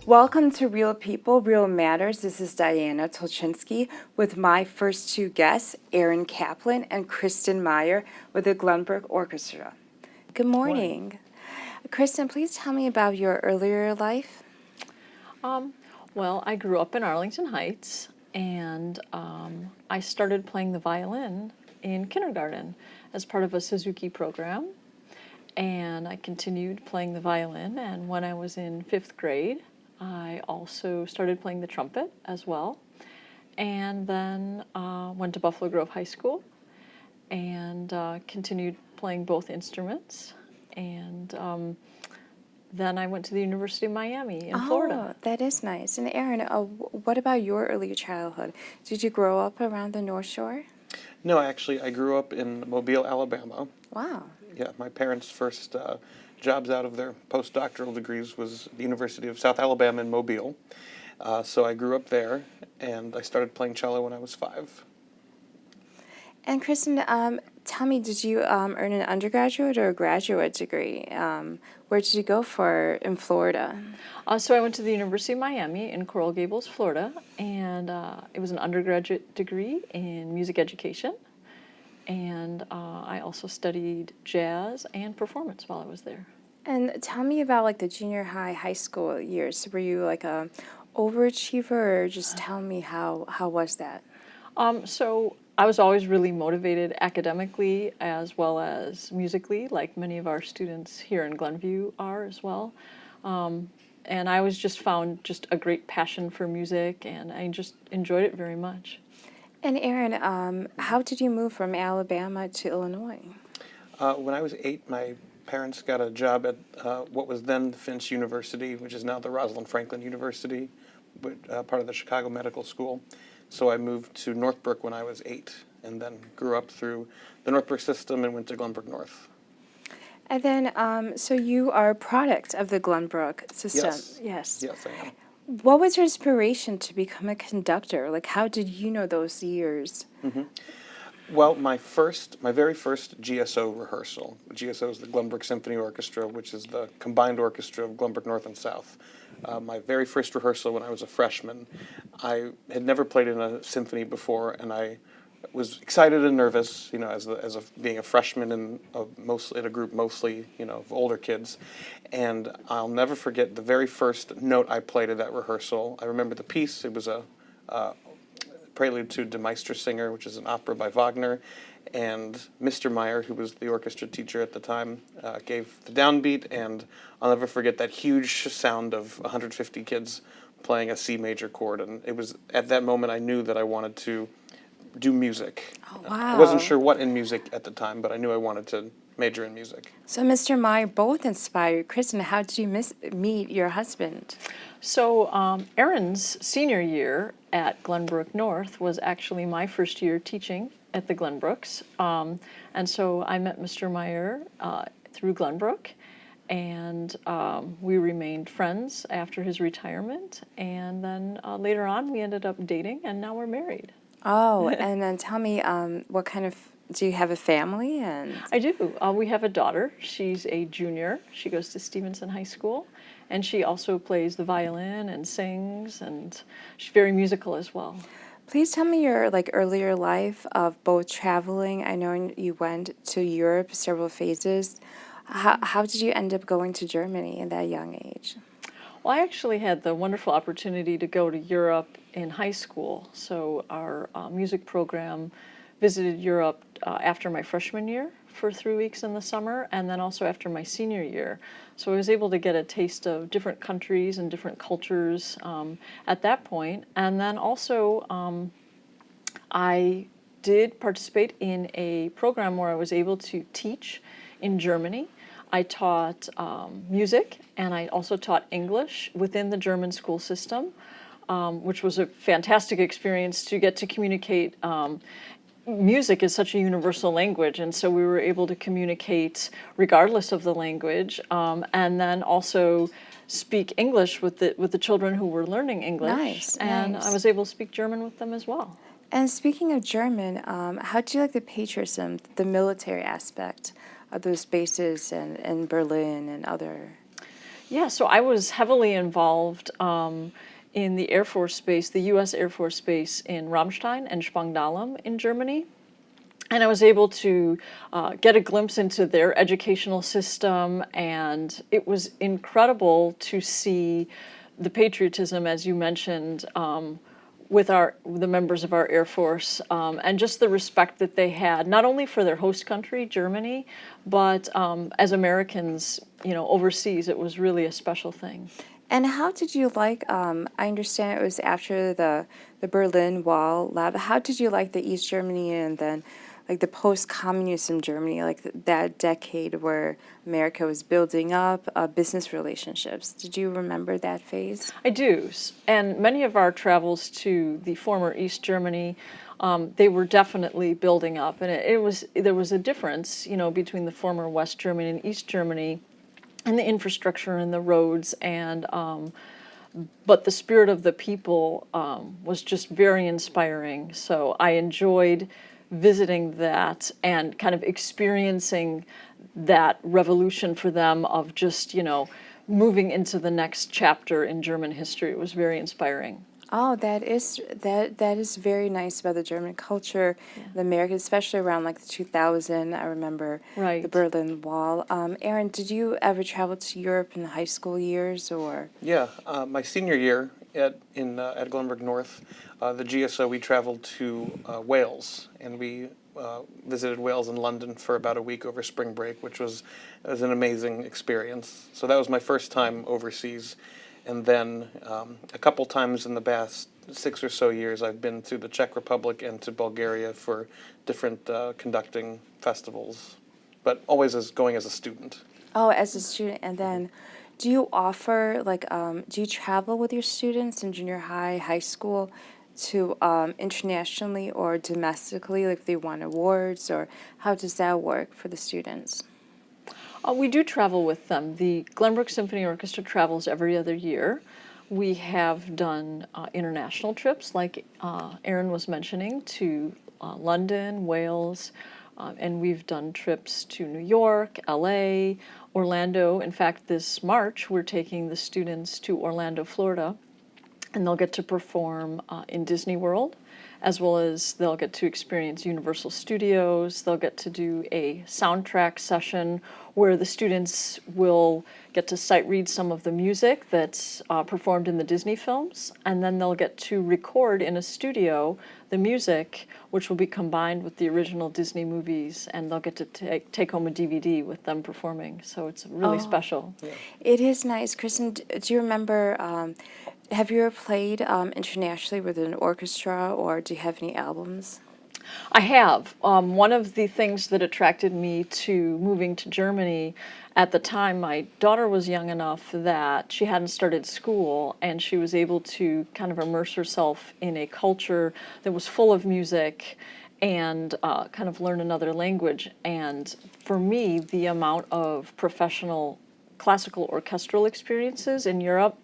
Welcome to Real People, Real Matters. This is Diana Tulchinsky with my first two guests, Kaplan and Meyer with the Glenbrook Orchestra. Good morning. Kristin, please tell me about your earlier life. Well, I grew up in Arlington Heights, and I started playing the violin in kindergarten as part of a Suzuki program. And I continued playing the violin, and when I was in 5th grade, I also started playing the trumpet as well, and then went to Buffalo Grove High School and continued playing both instruments. And then I went to the University of Miami in Florida. Oh, that is nice. And Aaron, what about your early childhood? Did you grow up around the North Shore? No, actually, I grew up in Mobile, Alabama. Wow. Yeah, my parents' first jobs out of their postdoctoral degrees was the University of South Alabama in Mobile. So I grew up there, and I started playing cello when I was 5. And Kristin, tell me, did you earn an undergraduate or a graduate degree? Where did you go for in Florida? So I went to the University of Miami in Coral Gables, Florida, and it was an undergraduate degree in music education. And I also studied jazz and performance while I was there. And tell me about like the junior high school years. Were you like a overachiever, or just tell me how was that? So I was always really motivated academically as well as musically, like many of our students here in Glenview are as well. And I always just found just a great passion for music, and I just enjoyed it very much. And Aaron, how did you move from Alabama to Illinois? When I was 8, my parents got a job at what was then Finch University, which is now the Rosalind Franklin University, part of the Chicago Medical School. So I moved to Northbrook when I was 8, and then grew up through the Northbrook system and went to Glenbrook North. And then, so you are a product of the Glenbrook system. Yes. Yes, I am. What was your inspiration to become a conductor? Like, how did you know those years? Mm-hmm. Well, my very first GSO rehearsal. GSO is the Glenbrook Symphony Orchestra, which is the combined orchestra of Glenbrook North and South. My very first rehearsal when I was a freshman, I had never played in a symphony before, and I was excited and nervous, as being a freshman in a group mostly, of older kids. And I'll never forget the very first note I played at that rehearsal. I remember the piece. It was a prelude to Die Meistersinger, which is an opera by Wagner. And Mr. Meyer, who was the orchestra teacher at the time, gave the downbeat, and I'll never forget that huge sound of 150 kids playing a C major chord. And it was at that moment I knew that I wanted to do music. Oh, wow. I wasn't sure what in music at the time, but I knew I wanted to major in music. So Mr. Meyer both inspired Kristin. How did you meet your husband? So Aaron's senior year at Glenbrook North was actually my first year teaching at the Glenbrooks. And so I met Mr. Meyer through Glenbrook, and we remained friends after his retirement. And then later on we ended up dating, and now we're married. Oh, and then tell me, do you have a family? And I do. We have a daughter. She's a junior. She goes to Stevenson High School, and she also plays the violin and sings, and she's very musical as well. Please tell me your earlier life of both traveling. I know you went to Europe several phases. How did you end up going to Germany at that young age? Well, I actually had the wonderful opportunity to go to Europe in high school. So our music program visited Europe after my freshman year for 3 weeks in the summer, and then also after my senior year. So I was able to get a taste of different countries and different cultures at that point. And then also I did participate in a program where I was able to teach in Germany. I taught music, and I also taught English within the German school system, which was a fantastic experience to get to communicate. Music is such a universal language, and so we were able to communicate regardless of the language, and then also speak English with the children who were learning English. Nice, and nice. I was able to speak German with them as well. And speaking of German, how do you like the patriotism, the military aspect of those bases in Berlin and other? Yeah, so I was heavily involved in the Air Force Base, the U.S. Air Force Base in Ramstein and Spangdahlem in Germany. And I was able to get a glimpse into their educational system, and it was incredible to see the patriotism, as you mentioned, with the members of our Air Force, and just the respect that they had, not only for their host country, Germany, but as Americans, overseas. It was really a special thing. And how did you like, I understand it was after the Berlin Wall lab, how did you like the East Germany and then like the post-communism Germany, like that decade where America was building up business relationships? Did you remember that phase? I do, and many of our travels to the former East Germany, they were definitely building up, and there was a difference, between the former West Germany and East Germany, and the infrastructure and the roads, and but the spirit of the people was just very inspiring. So I enjoyed visiting that and kind of experiencing that revolution for them of just, moving into the next chapter in German history. It was very inspiring. Oh, that is very nice about the German culture, the American, especially around like 2000. I remember the Right. Berlin Wall. Aaron, did you ever travel to Europe in the high school years, or? Yeah, my senior year at Glenbrook North, the GSO, we traveled to Wales, and we visited Wales and London for about a week over spring break, which was an amazing experience. So that was my first time overseas. And then a couple times in the past 6 or so years, I've been to the Czech Republic and to Bulgaria for different conducting festivals, but always going as a student. Oh, as a student, and then do you offer, like, do you travel with your students in junior high, high school to internationally or domestically, like if they won awards, or how does that work for the students? We do travel with them. The Glenbrook Symphony Orchestra travels every other year. We have done international trips, like Aaron was mentioning, to London, Wales, and we've done trips to New York, LA, Orlando. In fact, this March, we're taking the students to Orlando, Florida, and they'll get to perform in Disney World, as well as they'll get to experience Universal Studios. They'll get to do a soundtrack session where the students will get to sight read some of the music that's performed in the Disney films, and then they'll get to record in a studio the music, which will be combined with the original Disney movies, and they'll get to take home a DVD with them performing. So it's really special. Yeah. It is nice. Kristen, do you remember, have you ever played internationally with an orchestra, or do you have any albums? I have. One of the things that attracted me to moving to Germany at the time, my daughter was young enough that she hadn't started school, and she was able to kind of immerse herself in a culture that was full of music and kind of learn another language. And for me, the amount of professional classical orchestral experiences in Europe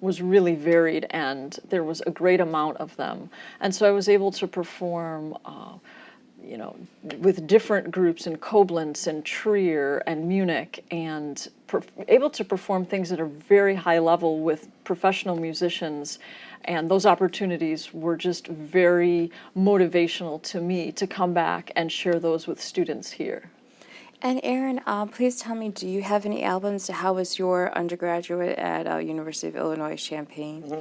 was really varied, and there was a great amount of them. And so I was able to perform, with different groups in Koblenz and Trier and Munich, and able to perform things at a very high level with professional musicians. And those opportunities were just very motivational to me to come back and share those with students here. And Aaron, please tell me, do you have any albums? How was your undergraduate at University of Illinois Champaign? Mm-hmm.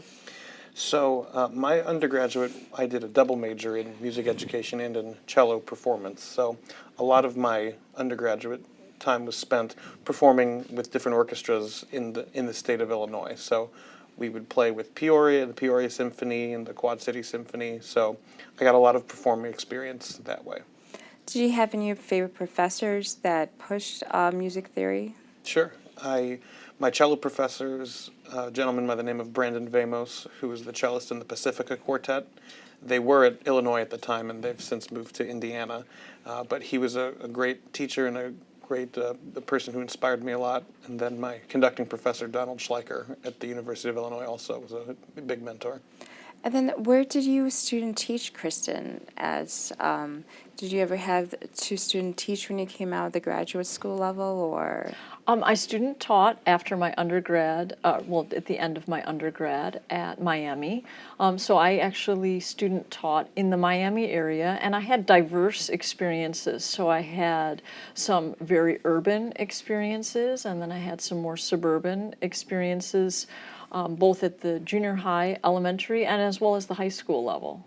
So my undergraduate, I did a double major in music education and in cello performance. So a lot of my undergraduate time was spent performing with different orchestras in the state of Illinois. So we would play with Peoria, the Peoria Symphony, and the Quad City Symphony. So I got a lot of performing experience that way. Did you have any favorite professors that pushed music theory? Sure. My cello professor is a gentleman by the name of Brandon Vamos, who was the cellist in the Pacifica Quartet. They were at Illinois at the time, and they've since moved to Indiana. But he was a great teacher and a great the person who inspired me a lot. And then my conducting professor, Donald Schleicher, at the University of Illinois, also was a big mentor. And then where did you student teach, Kristen? Did you ever have to student teach when you came out of the graduate school level, or? I student taught after my undergrad, at the end of my undergrad at Miami. So I actually student taught in the Miami area, and I had diverse experiences. So I had some very urban experiences, and then I had some more suburban experiences, both at the junior high, elementary, and as well as the high school level.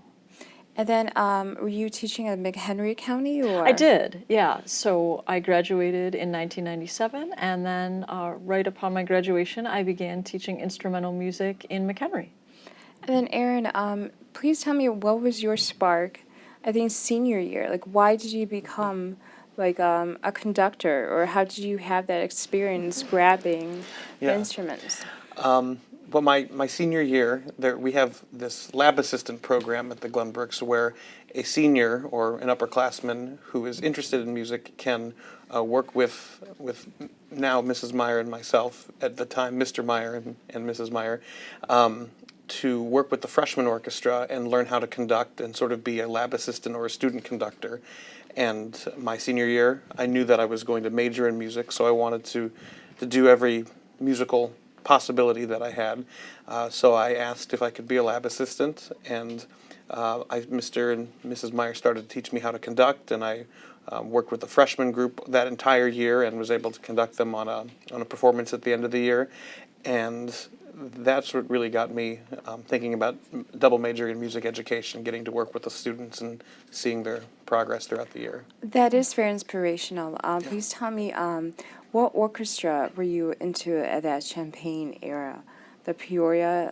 And then were you teaching at McHenry County, or? I did, yeah. So I graduated in 1997, and then right upon my graduation, I began teaching instrumental music in McHenry. And then Aaron, please tell me, what was your spark, I think, senior year? Like, why did you become like a conductor, or how did you have that experience grabbing the Yeah. instruments? Well, my senior year, we have this lab assistant program at the Glenbrooks where a senior or an upperclassman who is interested in music can work with now Mrs. Meyer and myself, at the time Mr. Meyer and Mrs. Meyer, to work with the freshman orchestra and learn how to conduct and sort of be a lab assistant or a student conductor. And my senior year, I knew that I was going to major in music, so I wanted to do every musical possibility that I had. So I asked if I could be a lab assistant, and Mr. and Mrs. Meyer started to teach me how to conduct, and I worked with the freshman group that entire year and was able to conduct them on a performance at the end of the year. And that's what really got me thinking about double majoring in music education, getting to work with the students and seeing their progress throughout the year. That is very inspirational. Please tell me, what orchestra were you into at that Champaign era? The Peoria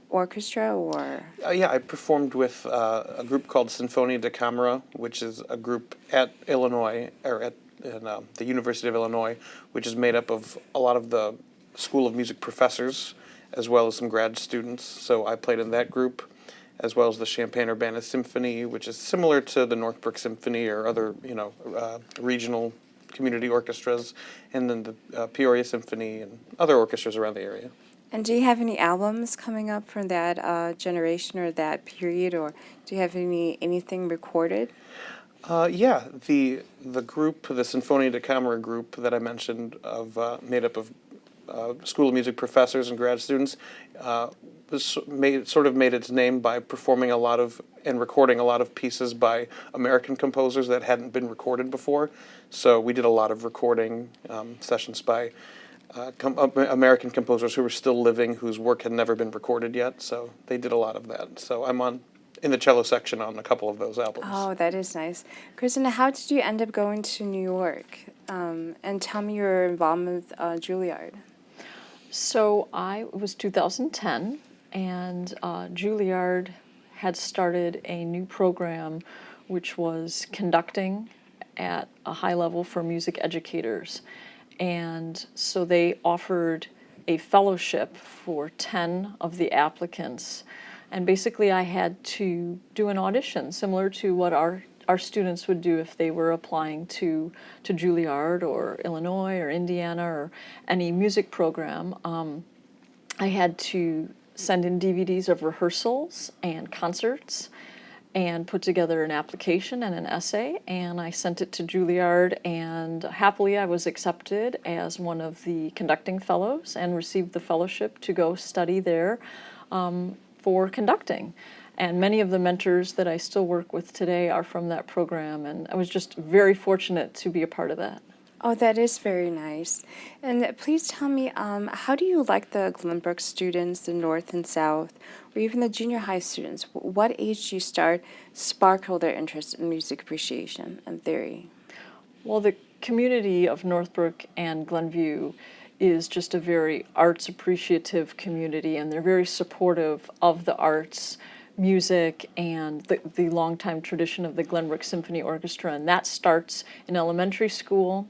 Orchestra, or? Yeah, I performed with a group called Sinfonia da Camera, which is a group at Illinois, or at the University of Illinois, which is made up of a lot of the School of Music professors, as well as some grad students. So I played in that group, as well as the Champaign-Urbana Symphony, which is similar to the Northbrook Symphony or other, regional community orchestras, and then the Peoria Symphony and other orchestras around the area. And do you have any albums coming up from that generation or that period, or do you have anything recorded? Yeah, the group, the Sinfonia da Camera group that I mentioned, made up of School of Music professors and grad students, made its name by performing a lot of and recording a lot of pieces by American composers that hadn't been recorded before. So we did a lot of recording sessions by American composers who were still living, whose work had never been recorded yet. So they did a lot of that. So I'm in the cello section on a couple of those albums. Oh, that is nice. Kristen, how did you end up going to New York? And tell me your involvement with Juilliard. So it was 2010, and Juilliard had started a new program which was conducting at a high level for music educators. And so they offered a fellowship for 10 of the applicants. And basically I had to do an audition similar to what our students would do if they were applying to Juilliard or Illinois or Indiana or any music program. I had to send in DVDs of rehearsals and concerts and put together an application and an essay, and I sent it to Juilliard, and happily I was accepted as one of the conducting fellows and received the fellowship to go study there for conducting. And many of the mentors that I still work with today are from that program, and I was just very fortunate to be a part of that. Oh, that is very nice. And please tell me, how do you like the Glenbrook students, the North and South, or even the junior high students? What age do you sparkle their interest in music appreciation and theory? Well, the community of Northbrook and Glenview is just a very arts appreciative community, and they're very supportive of the arts, music, and the longtime tradition of the Glenbrook Symphony Orchestra. And that starts in elementary school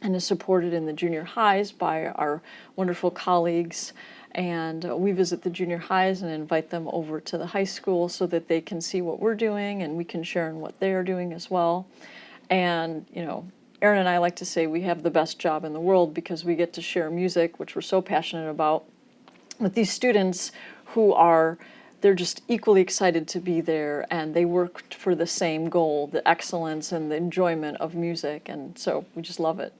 and is supported in the junior highs by our wonderful colleagues. And we visit the junior highs and invite them over to the high school so that they can see what we're doing and we can share in what they are doing as well. And, Aaron and I like to say we have the best job in the world because we get to share music, which we're so passionate about, with these students who are they're just equally excited to be there, and they work for the same goal, the excellence and the enjoyment of music, and so we just love it.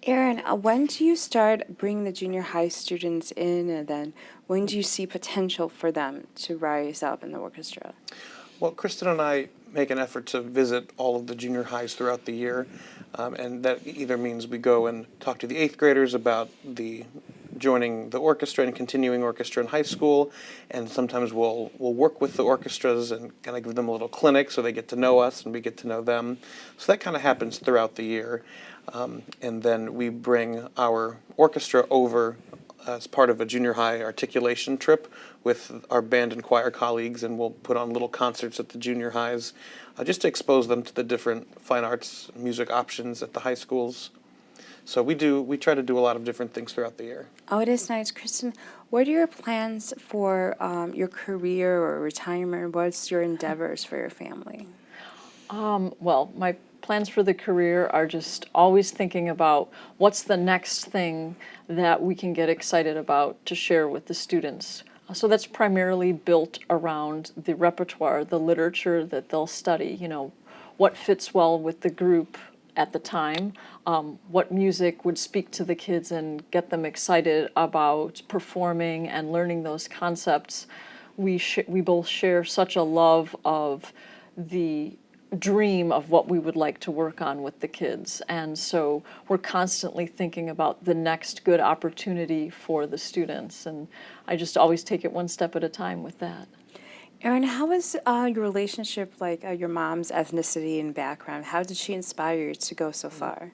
Aaron, when do you start bringing the junior high students in, and then when do you see potential for them to rise up in the orchestra? Well, Kristin and I make an effort to visit all of the junior highs throughout the year, and that either means we go and talk to the 8th graders about joining the orchestra and continuing orchestra in high school, and sometimes we'll work with the orchestras and kind of give them a little clinic so they get to know us and we get to know them. So that kind of happens throughout the year, and then we bring our orchestra over as part of a junior high articulation trip with our band and choir colleagues, and we'll put on little concerts at the junior highs just to expose them to the different fine arts music options at the high schools. So we try to do a lot of different things throughout the year. Oh, it is nice. Kristin, what are your plans for your career or retirement? What's your endeavors for your family? Well, my plans for the career are just always thinking about what's the next thing that we can get excited about to share with the students. So that's primarily built around the repertoire, the literature that they'll study, what fits well with the group at the time, what music would speak to the kids and get them excited about performing and learning those concepts. We both share such a love of the dream of what we would like to work on with the kids, and so we're constantly thinking about the next good opportunity for the students, and I just always take it one step at a time with that. Aaron, how was your relationship like your mom's ethnicity and background? How did she inspire you to go so far?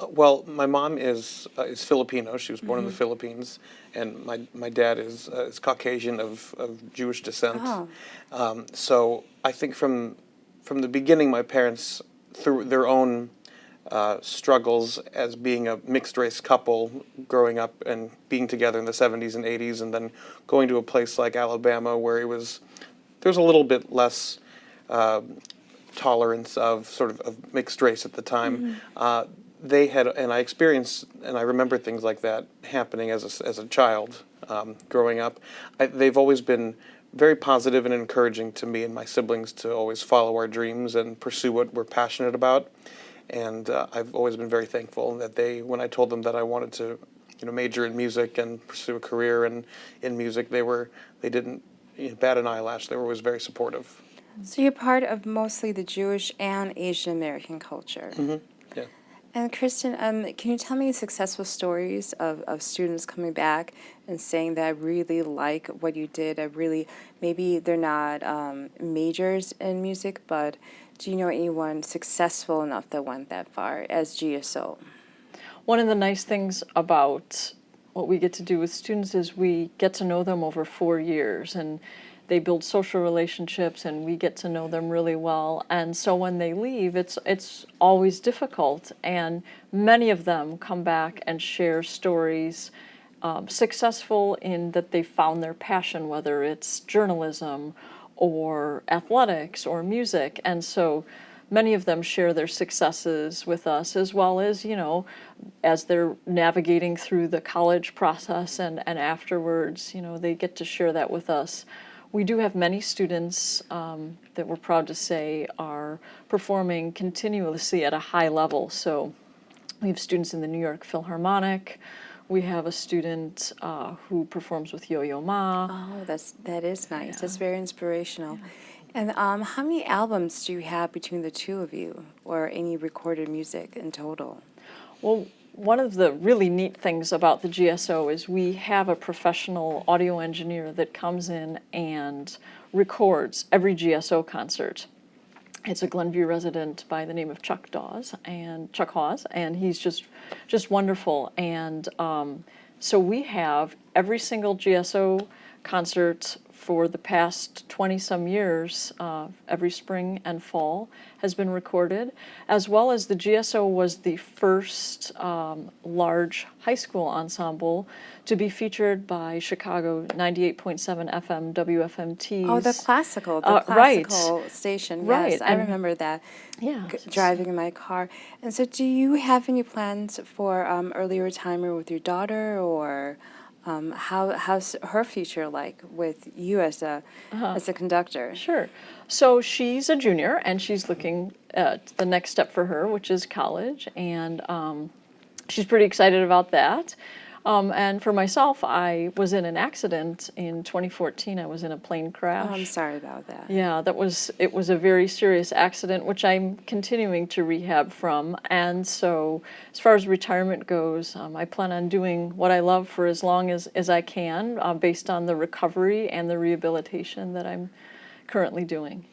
Well, my mom is Filipino. She was born in the Philippines, and my dad is Caucasian of Jewish descent. Oh. So I think from the beginning, my parents, through their own struggles as being a mixed-race couple, growing up and being together in the 70s and 80s, and then going to a place like Alabama where there was a little bit less tolerance of sort of mixed race at the time. They had, and I experienced, and I remember things like that happening as a child growing up. They've always been very positive and encouraging to me and my siblings to always follow our dreams and pursue what we're passionate about. And I've always been very thankful that when I told them that I wanted to, major in music and pursue a career in music, they didn't bat an eyelash. They were always very supportive. So you're part of mostly the Jewish and Asian American culture. Mm-hmm. Yeah. And Kristin, can you tell me successful stories of students coming back and saying that I really like what you did? Maybe they're not majors in music, but do you know anyone successful enough that went that far as GSO? One of the nice things about what we get to do with students is we get to know them over 4 years, and they build social relationships, and we get to know them really well. And so when they leave, it's always difficult, and many of them come back and share stories, successful in that they found their passion, whether it's journalism or athletics or music. And so many of them share their successes with us, as well as, as they're navigating through the college process and afterwards, they get to share that with us. We do have many students that we're proud to say are performing continuously at a high level. So we have students in the New York Philharmonic. We have a student who performs with Yo-Yo Ma. Oh, that is nice. Yeah. That's very inspirational. Yeah. And how many albums do you have between the two of you, or any recorded music in total? Well, one of the really neat things about the GSO is we have a professional audio engineer that comes in and records every GSO concert. It's a Glenview resident by the name of Chuck Hawes, and he's just wonderful. And so we have every single GSO concert for the past 20-some years, every spring and fall, has been recorded, as well as the GSO was the first large high school ensemble to be featured by Chicago 98.7 FM WFMT's. Oh, the classical right. station. Right. Yes, I remember that. Yeah. Driving in my car. And so do you have any plans for early retirement with your daughter, or how's her future like with you as a conductor? Sure. So she's a junior, and she's looking at the next step for her, which is college, and she's pretty excited about that. And for myself, I was in an accident in 2014. I was in a plane crash. Oh, I'm sorry about that. Yeah, it was a very serious accident, which I'm continuing to rehab from. And so as far as retirement goes, I plan on doing what I love for as long as I can, based on the recovery and the rehabilitation that I'm currently doing.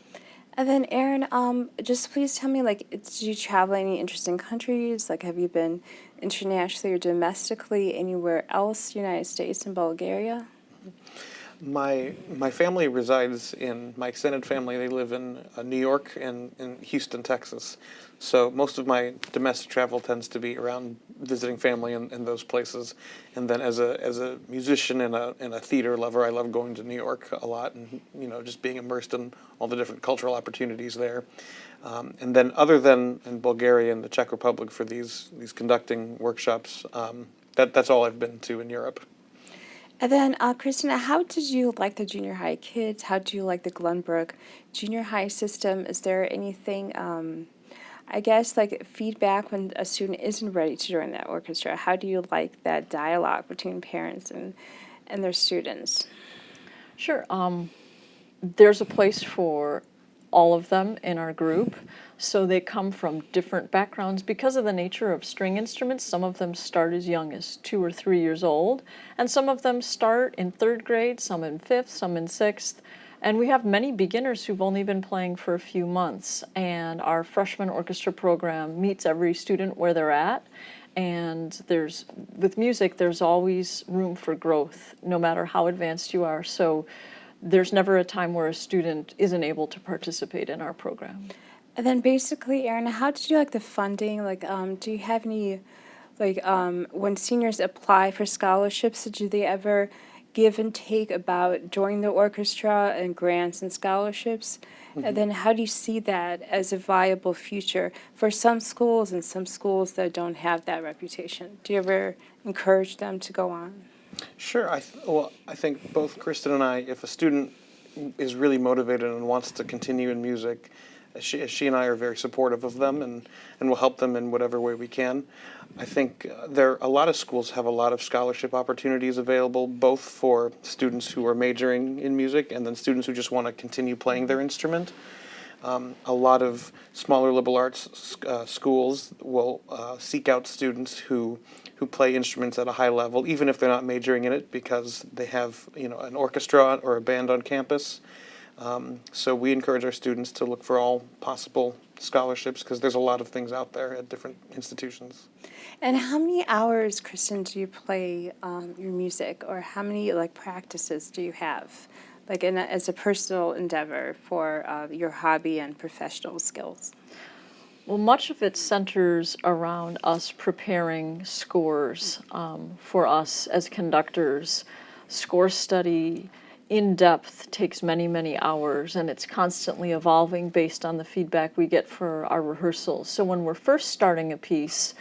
And then, Aaron, just please tell me, like, did you travel any interesting countries? Like, have you been internationally or domestically anywhere else, United States and Bulgaria? My family resides in, my extended family, they live in New York and in Houston, Texas. So most of my domestic travel tends to be around visiting family in those places. And then as a musician and a theater lover, I love going to New York a lot and, just being immersed in all the different cultural opportunities there. And then other than in Bulgaria and the Czech Republic for these conducting workshops, that's all I've been to in Europe. And then, Kristina, how did you like the junior high kids? How do you like the Glenbrook junior high system? Is there anything, I guess, like feedback when a student isn't ready to join that orchestra? How do you like that dialogue between parents and their students? Sure. There's a place for all of them in our group. So they come from different backgrounds because of the nature of string instruments. Some of them start as young as 2 or 3 years old, and some of them start in 3rd grade, some in 5th, some in 6th. And we have many beginners who've only been playing for a few months. And our freshman orchestra program meets every student where they're at. And with music, there's always room for growth, no matter how advanced you are. So there's never a time where a student isn't able to participate in our program. And then basically, Aaron, how did you like the funding? Like, do you have any, like, when seniors apply for scholarships, do they ever give and take about joining the orchestra and grants and scholarships? Mm-hmm. And then how do you see that as a viable future for some schools and some schools that don't have that reputation? Do you ever encourage them to go on? Sure. I think both Kristin and I, if a student is really motivated and wants to continue in music, she and I are very supportive of them and will help them in whatever way we can. I think a lot of schools have a lot of scholarship opportunities available, both for students who are majoring in music and then students who just want to continue playing their instrument. A lot of smaller liberal arts schools will seek out students who play instruments at a high level, even if they're not majoring in it, because they have an orchestra or a band on campus. So we encourage our students to look for all possible scholarships because there's a lot of things out there at different institutions. And how many hours, Kristin, do you play your music, or how many practices do you have, as a personal endeavor for your hobby and professional skills? Well, much of it centers around us preparing scores for us as conductors. Score study in depth takes many, many hours, and it's constantly evolving based on the feedback we get for our rehearsals. So when we're first starting a piece,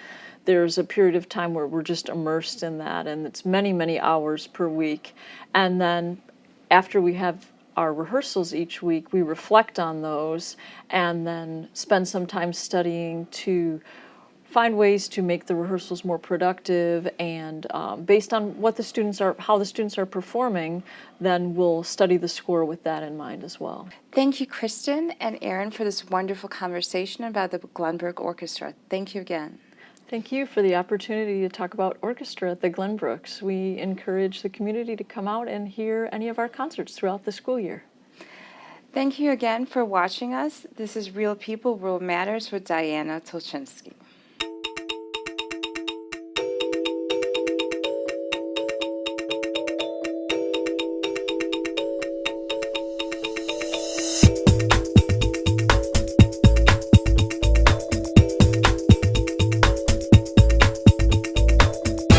there's a period of time where we're just immersed in that, and it's many, many hours per week. And then after we have our rehearsals each week, we reflect on those and then spend some time studying to find ways to make the rehearsals more productive, and based on how the students are performing, then we'll study the score with that in mind as well. Thank you, Kristin and Aaron, for this wonderful conversation about the Glenbrook Orchestra. Thank you again. Thank you for the opportunity to talk about orchestra at the Glenbrooks. We encourage the community to come out and hear any of our concerts throughout the school year. Thank you again for watching us. This is Real People, Real Matters with Diana Tulchinsky.